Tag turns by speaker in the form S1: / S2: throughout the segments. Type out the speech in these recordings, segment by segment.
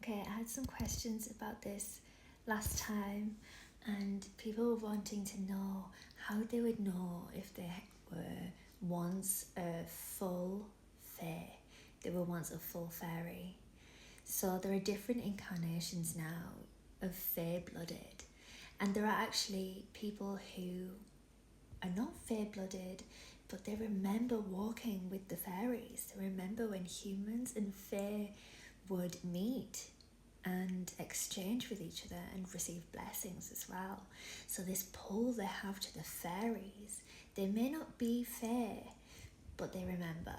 S1: Okay, I had some questions about this last time, and people were wanting to know how they would know if they were once a full fae, they were once a full fairy. So there are different incarnations now of fae-blooded, and there are actually people who are not fae-blooded, but they remember walking with the fairies. They remember when humans and fae would meet and exchange with each other and receive blessings as well. So this pull they have to the fairies, they may not be fae, but they remember.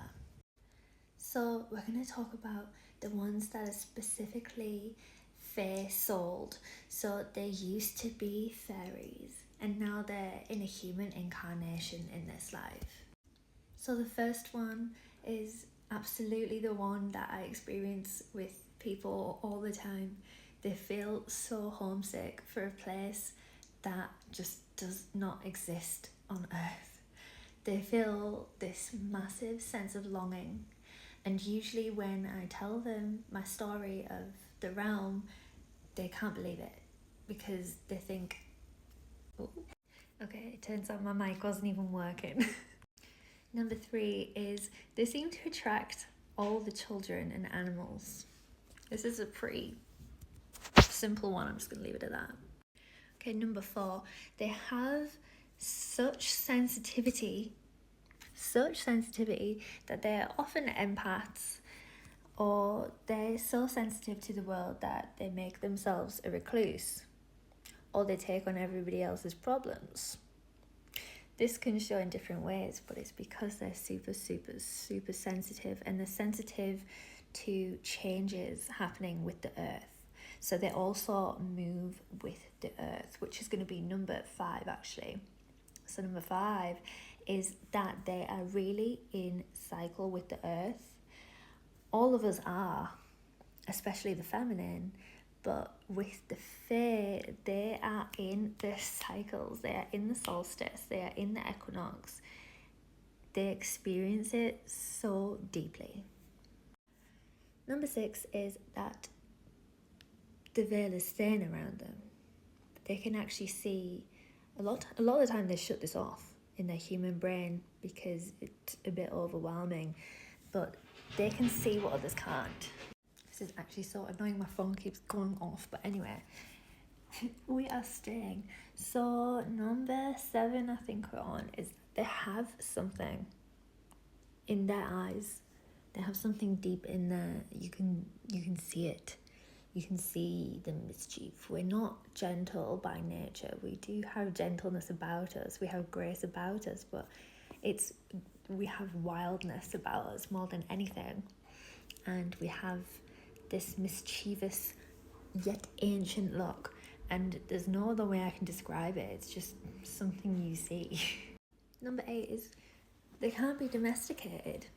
S1: So we're going to talk about the ones that are specifically Fae-Souled. So they used to be fairies and now they're in a human incarnation in this life. So the first one is absolutely the one that I experience with people all the time. They feel so homesick for a place that just does not exist on Earth. They feel this massive sense of longing, and usually when I tell them my story of the realm, they can't believe it because they think, oh, okay, it turns out my mic wasn't even working. Number 3 is they seem to attract all the children and animals. This is a pretty simple one, I'm just going to leave it at that. Okay, number 4, they have such sensitivity that they're often empaths, or they're so sensitive to the world that they make themselves a recluse, or they take on everybody else's problems. This can show in different ways, but it's because they're super sensitive, and they're sensitive to changes happening with the earth. So they also move with the earth, which is going to be number 5 actually. So number 5 is that they are really in cycle with the earth. All of us are, especially the feminine, but with the fae, they are in their cycles, they are in the solstice, they are in the equinox. They experience it so deeply. Number 6 is that the veil is thin around them. They can actually see, a lot of the time they shut this off in their human brain because it's a bit overwhelming, but they can see what others can't. This is actually so annoying, my phone keeps going off, but anyway, we are staying. So number 7 I think we're on is they have something in their eyes. They have something deep in there. You can see it. You can see the mischief. We're not gentle by nature. We do have gentleness about us. We have grace about us, but we have wildness about us more than anything. And we have this mischievous yet ancient look, and there's no other way I can describe it. It's just something you see. Number 8 is they can't be domesticated.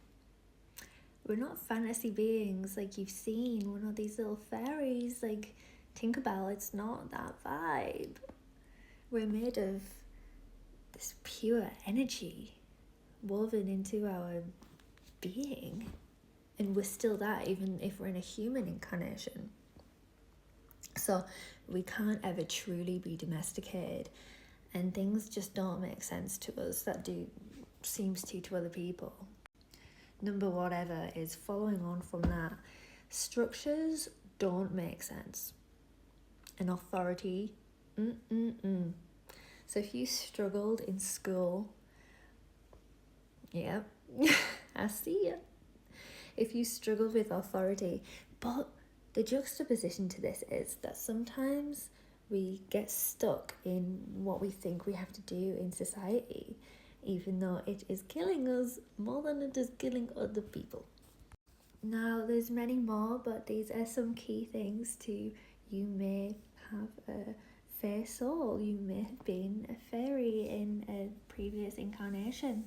S1: We're not fantasy beings like you've seen. We're not these little fairies like Tinkerbell. It's not that vibe. We're made of this pure energy woven into our being, and we're still that even if we're in a human incarnation. So we can't ever truly be domesticated, and things just don't make sense to us that seems to other people. Number whatever is following on from that. Structures don't make sense. And authority, So if you struggled in school, yeah, I see ya. If you struggled with authority, but the juxtaposition to this is that sometimes we get stuck in what we think we have to do in society, even though it is killing us more than it is killing other people. Now, there's many more, but these are some key things to you may have a fae soul. You may have been a fairy in a previous incarnation.